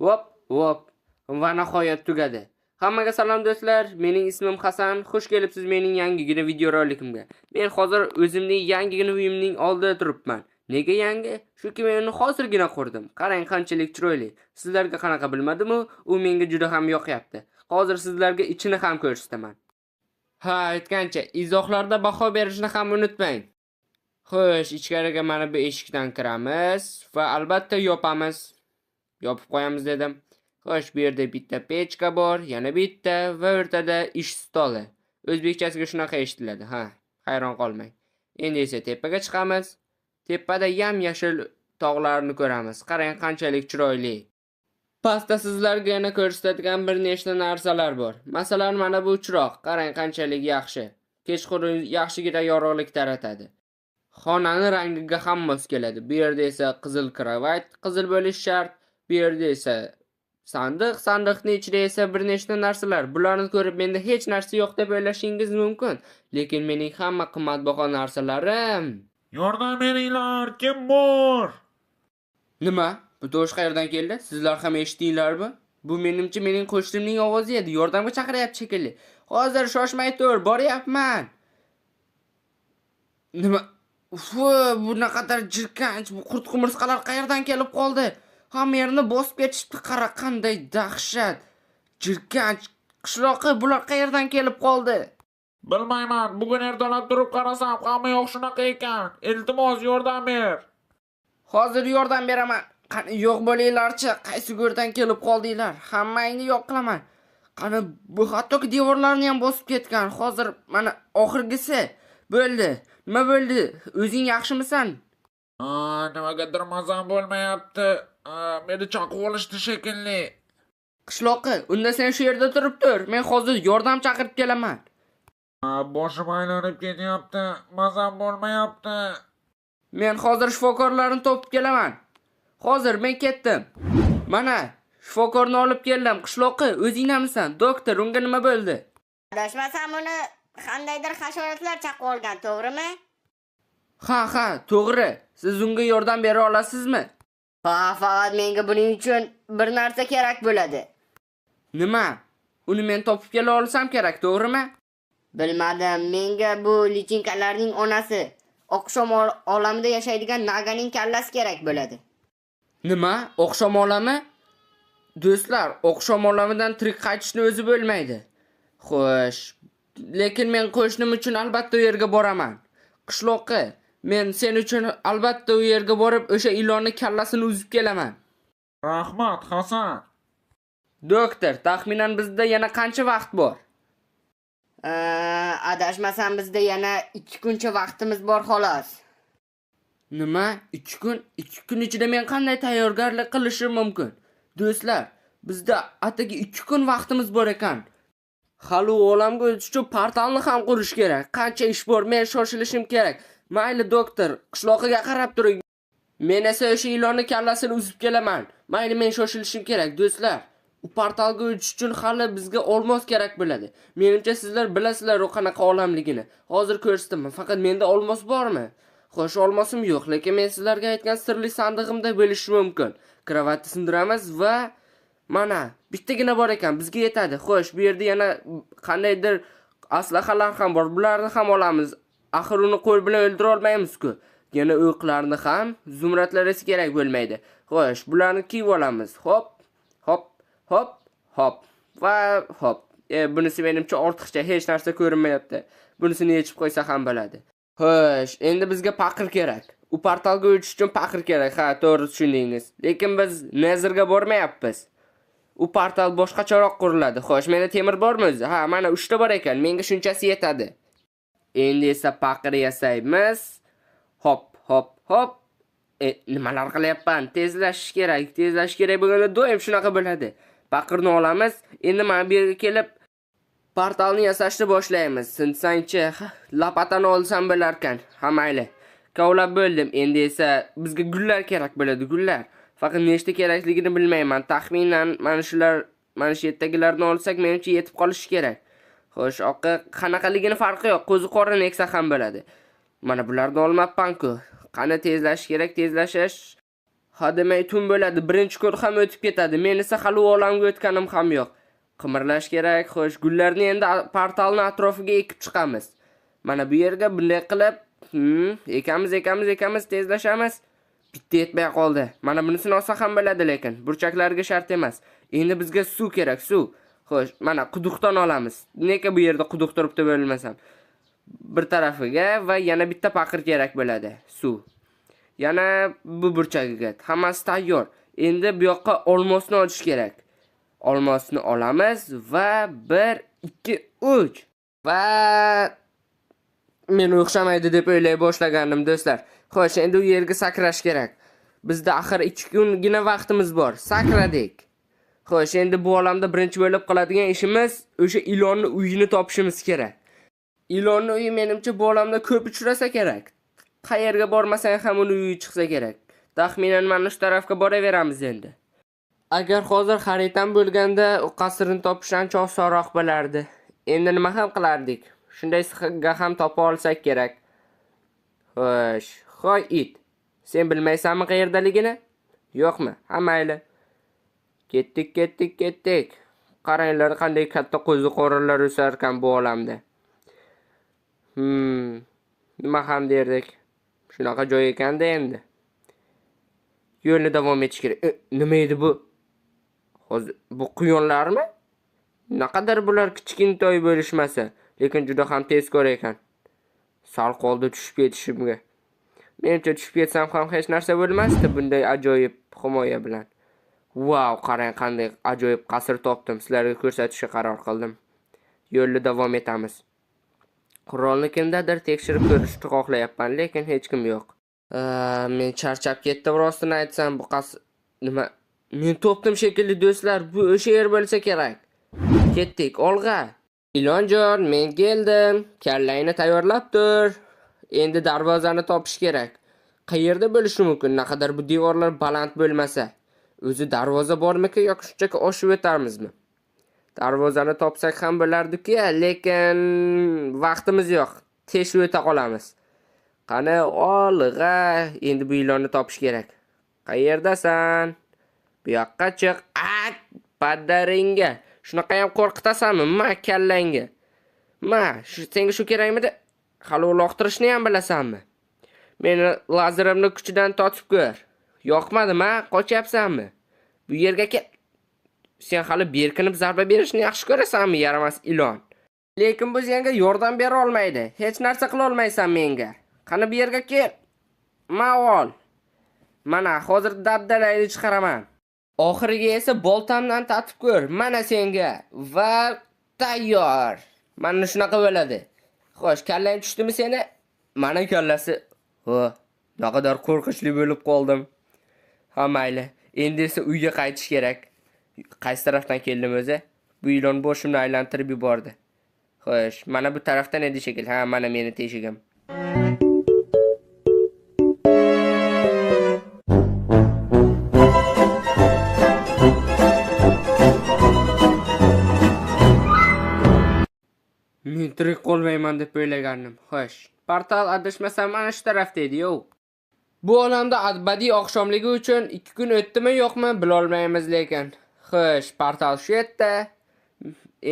Hop, hop. Va nihoyat tugadi. Hammaga salom do'stlar. Mening ismim Hasan. Xush kelibsiz mening yangigina video rolikimga. Men hozir o'zimning yangigina uyimning oldida turibman. Nega yangi? Chunki men uni hozirgina qurdim. Qarang qanchalik chiroyli. Sizlarga qanaqa bilmadim-u, u menga juda ham yoqyapti. Hozir sizlarga ichini ham ko'rsataman. Ha, aytgancha, izohlarda baho berishni ham unutmang. Xo'sh, ichkariga mana bu eshikdan kiramiz va albatta yopamiz. Yopib qo'yamiz dedim. Xo'sh, bu yerda bitta pechka bor, yana bitta va o'rtada ish stoli. O'zbekchasiga shunaqa eshitiladi, ha. Hayron qolmang. Endi esa tepaga chiqamiz. Tepada yam-yashil tog'larni ko'ramiz. Qarang qanchalik chiroyli. Pastda sizlarga yana ko'rsatadigan bir nechta narsalar bor. Masalan, mana bu chiroq. Qarang qanchalik yaxshi. Kechqurun yaxshigina yorug'lik taratadi. Xonani rangiga ham mos keladi. Bu yerda esa qizil kravat, qizil bo'lishi shart. Bu yerda esa sandiq, sandiqning ichida esa bir nechta narsalar. Bularni ko'rib menda hech narsa yo'q deb o'ylashingiz mumkin. Lekin mening hamma qimmatbaho narsalarim. Yordam beringlar, kim bor? Nima? Bu tovush qayerdan keldi? Sizlar ham eshitdinglarmi? Bu menimcha mening qo'shnimning ovozi edi. Yordamga chaqiryapti shekilli. Hozir shoshmay tur, boryapman. Nima? Bu naqadar jirkanch, bu qurt-qumursqalar qayerdan kelib qoldi? Hamma yerni bosib ketishdi, qara qanday dahshat. Jirkanch qishloqi bular qayerdan kelib qoldi? Bilmayman, bugun ertalab turib qarasam, hamma yoq shunaqa ekan. Iltimos yordam ber. Hozir yordam beraman. Qani yo'q bo'linglarchi, qaysi go'rdan kelib qoldinglar? Hammangni yo'q qilaman. Qani bu hattoki devorlarni ham bosib ketgan. Hozir mana oxirgisi bo'ldi. Nima bo'ldi? O'zing yaxshimisan? Nimagadir mazam bo'lmayapti. Meni chaqib olishdi shekilli. Qishloqi, unda sen shu yerda turib tur. Men hozir yordam chaqirib kelaman. Boshim aylanib ketyapti. Mazam bo'lmayapti. Men hozir shifokorlarni topib kelaman. Hozir men ketdim. Mana shifokorni olib keldim. Qishloqi, o'zingamisan? Doktor, unga nima bo'ldi? Adashmasam uni qandaydir hasharotlar chaqib olgan, to'g'rimi? Ha, to'g'ri. Siz unga yordam bera olasizmi? Faqat menga buning uchun bir narsa kerak bo'ladi. Nima? Uni men topib kela olsam kerak, to'g'rimi? Bilmadim, menga bu lichinkalarning onasi, oqshom olamida yashaydigan Naganing kallasi kerak bo'ladi. Nima? Oqshom olami? Do'stlar, oqshom olamidan tirik qaytishni o'zi bo'lmaydi. Xo'sh, lekin men qo'shnim uchun albatta u yerga boraman. Qishloqi, men sen uchun albatta u yerga borib o'sha ilonni kallasini uzib kelaman. Rahmat, Hasan. Doktor, taxminan bizda yana qancha vaqt bor? Adashmasam bizda yana 2 kuncha vaqtimiz bor xolos. Nima? 2 kun? 2 kun ichida men qanday tayyorgarlik qilishim mumkin? Do'stlar, bizda atigi 2 kun vaqtimiz bor ekan. Hali olamga o'tish uchun portalni ham qurish kerak. Qancha ish bor, men shoshilishim kerak. Mayli doktor, qishloqiga qarab turing. Men esa o'sha ilonni kallasini uzib kelaman. Mayli, men shoshilishim kerak, do'stlar. U portalga o'tish uchun hali bizga olmos kerak bo'ladi. Menimcha sizlar bilasizlar u qanaqa olamligini. Hozir ko'rsataman. Faqat menda olmos bormi? Xo'sh, olmosim yo'q, lekin men sizlarga aytgan sirli sandig'imda bo'lishi mumkin. Kravatni sindiramiz va mana bittagina bor ekan, bizga yetadi. Xo'sh, bu yerda yana qandaydir aslahalar ham bor. Bularni ham olamiz. Axir uni qo'l bilan o'ldira olmaymiz-ku. Yana o'qlarni ham, zumradlar esa kerak bo'lmaydi. Xo'sh, bularni kiyib olamiz. Hop, hop, hop, hop va hop. Bunisi menimcha ortiqcha, hech narsa ko'rinmayapti. Bunisini yechib qo'ysa ham bo'ladi. Xo'sh, endi bizga paqir kerak. U portalga o'tish uchun paqir kerak. Ha, to'g'ri tushundingiz. Lekin biz Nezerga bormayapmiz. U portal boshqacharoq quriladi. Xo'sh, menda temir bormi o'zi? Ha, mana 3 ta bor ekan. Menga shunchasi yetadi. Endi esa paqir yasaymiz. Hop, hop, hop. Nimalar qilyapman? Tezlashish kerak bo'lganda doim shunaqa bo'ladi. Paqirni olamiz. Endi mana bu yerga kelib portalni yasashni boshlaymiz. Sinsangchi, lapatani olsam bo'lar ekan. Ha, mayli. Kavlab bo'ldim. Endi esa bizga gullar kerak bo'ladi, gullar. Faqat nechta kerakligini bilmayman. Taxminan mana shu yerdagilarni olsak, menimcha yetib qolishi kerak. Xo'sh, oqqa qanaqaligini farqi yo'q. Qo'zi qorin eksa ham bo'ladi. Mana bularni olmabman-ku. Qani tezlash kerak, tezlashish. Hademay tun bo'ladi, birinchi kun ham o'tib ketadi. Men esa hali u olamga o'tganim ham yo'q. Qimirlash kerak. Xo'sh, gullarni endi portalning atrofiga ekib chiqamiz. Mana bu yerga bunday qilib, ekamiz, tezlashamiz. Bitta yetmay qoldi. Mana bunisini olsa ham bo'ladi, lekin burchaklarga shart emas. Endi bizga suv kerak, suv. Xo'sh, mana quduqdan olamiz. Nega bu yerda quduq turibdi bo'lmasam. Bir tarafiga va yana bitta paqir kerak bo'ladi, suv. Yana bu burchagiga. Hammasi tayyor. Endi bu yoqqa olmosni olish kerak. Olmosni olamiz va 1 2 3 va men o'xshamaydi deb o'ylay boshlagandim, do'stlar. Xo'sh, endi u yerga sakrash kerak. Bizda axir 2 kungina vaqtimiz bor. Sakradik. Xo'sh, endi bu olamda birinchi bo'lib qoladigan ishimiz o'sha ilonni uyini topishimiz kerak. Ilonni uyi menimcha bu olamda ko'p uchrasa kerak. Qayerga bormasang ham uni uyi chiqsa kerak. Taxminan mana shu tarafga boraveramiz endi. Agar hozir xaritam bo'lganda u qasrni topish ancha osonroq bo'lardi. Endi nima ham qilardik? Shunday siqqa ham topa olsak kerak. Xo'sh, hoy it. Sen bilmaysanmi qayerdaligini? Yo'qmi? Ha mayli. Ketdik. Qaranglar qanday katta qo'zi qo'rinlar o'sar ekan bu olamda. Nima ham derdik? Shunaqa joy ekanda endi. Yo'lni davom etish kerak. Nima edi bu? Hozir bu quyonlarmi? Naqadar bular kichkintoy bo'lishmasa, lekin juda ham tezkor ekan. Sal qoldi tushib ketishimga. Menimcha tushib ketsam ham hech narsa bo'lmasdi bunday ajoyib himoya bilan. Wow, qarang qanday ajoyib qasr topdim. Sizlarga ko'rsatishga qaror qildim. Yo'lni davom etamiz. Qurolni kimdadir tekshirib ko'rishni xohlayapman, lekin hech kim yo'q. Men charchab ketdim, rostini aytsam, bu nima? Men topdim shekilli, do'stlar. Bu o'sha yer bo'lsa kerak. Ketdik, olg'a. Ilonjon, men keldim. Kallangni tayyorlab tur. Endi darvozani topish kerak. Qayerda bo'lishi mumkin? Naqadar bu devorlar baland bo'lmasa. O'zi darvoza bormi-ki yoki shunchaki oshib o'tarmizmi? Darvozani topsak ham bo'lardi-ku, lekin vaqtimiz yo'q. Teshib o'ta qolamiz. Qani, olg'a. Endi bu ilonni topish kerak. Qayerdasan? Bu yoqqa chiq. Padaringga. Shunaqa ham qo'rqitasanmi? Ma kallangga. Senga shu kerakmidi? Hali uloqtirishni ham bilasanmi? Meni lazerimni kuchidan totib ko'r. Yoqmadimi? Qochyapsanmi? Bu yerga kel. Sen hali berkinib zarba berishni yaxshi ko'rasanmi, yaramas ilon? Lekin bu senga yordam bera olmaydi. Hech narsa qila olmaysan menga. Qani bu yerga kel. Ol. Mana hozir dabdalayni chiqaraman. Oxiriga esa boltamdan tatib ko'r. Mana senga va tayyor. Mana shunaqa bo'ladi. Xo'sh, kallang tushdimi seni? Mana kallasi. Naqadar qo'rqinchli bo'lib qoldim. Ha mayli. Endi esa uyga qaytish kerak. Qaysi tarafdan keldim o'zi? Bu ilon boshimni aylantirib yubordi. Xo'sh, mana bu tarafdan edi shekil. Ha, mana meni teshigim. Men tirik qolmayman deb o'ylagandim. Xo'sh, portal adashmasam mana shu tarafda edi-ku. Bu olamda abadiy oqshomligi uchun 2 kun o'tdimi yo'qmi bilolmaymiz lekin. Xo'sh, portal shu yerda.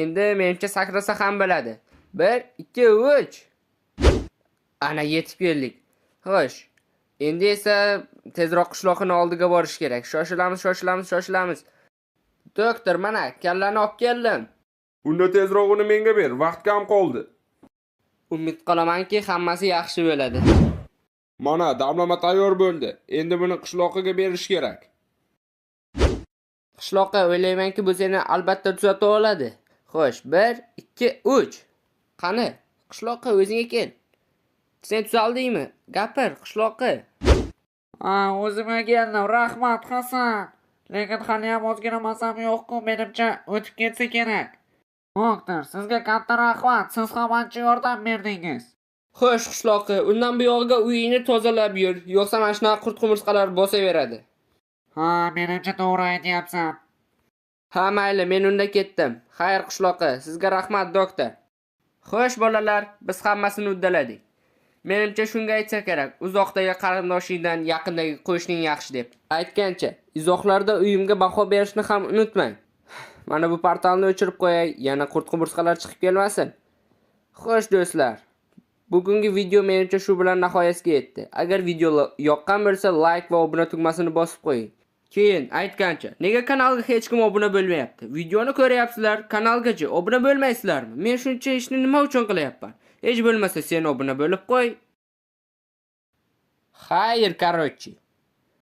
Endi menimcha sakrasa ham bo'ladi. 1 2 3. Ana yetib keldik. Xo'sh, endi esa tezroq qishloqning oldiga borish kerak. Shoshilamiz. Doktor, mana kallani olib keldim. Unda tezroq uni menga ber, vaqt kam qoldi. Umid qilamanki, hammasi yaxshi bo'ladi. Mana damlama tayyor bo'ldi. Endi buni qishloqiga berish kerak. Qishloqqa o'ylaymanki, bu seni albatta tuzata oladi. Xo'sh, 1 2 3. Qani, qishloqqa o'zingga kel. Sen tuzaldingmi? Gapir, qishloqqa. O'zimga keldim. Rahmat, Hasan. Lekin hali ham ozgina masam yo'q-ku, menimcha o'tib ketsa kerak. Doktor, sizga katta rahmat. Siz ham ancha yordam berdingiz. Xo'sh, qishloqqa, undan bu yog'iga uyingni tozalab yur, yo'qsa mana shunaqa qurt-qumursqalar bosaveradi. Menimcha to'g'ri aytyapsan. Ha, mayli, men unda ketdim. Xayr, qishloqqa, sizga rahmat, doktor. Xo'sh, bolalar, biz hammasini uddaladik. Menimcha shunga aytsa kerak. Uzoqdagi qarindoshingdan yaqindagi qo'shning yaxshi deb. Aytgancha, izohlarda uyimga baho berishni ham unutmang. Mana bu portalni o'chirib qo'yay, yana qurt-qumursqalar chiqib kelmasin. Xo'sh do'stlar, bugungi video menimcha shu bilan nihoyasiga yetdi. Agar video yoqqan bo'lsa, like va obuna tugmasini bosib qo'ying. Keyin aytgancha, nega kanalga hech kim obuna bo'lmayapti? Videoni ko'ryapsizlar, kanalgacha obuna bo'lmaysizlarmi? Men shuncha ishni nima uchun qilyapman? Hech bo'lmasa sen obuna bo'lib qo'y. Xayr, короче.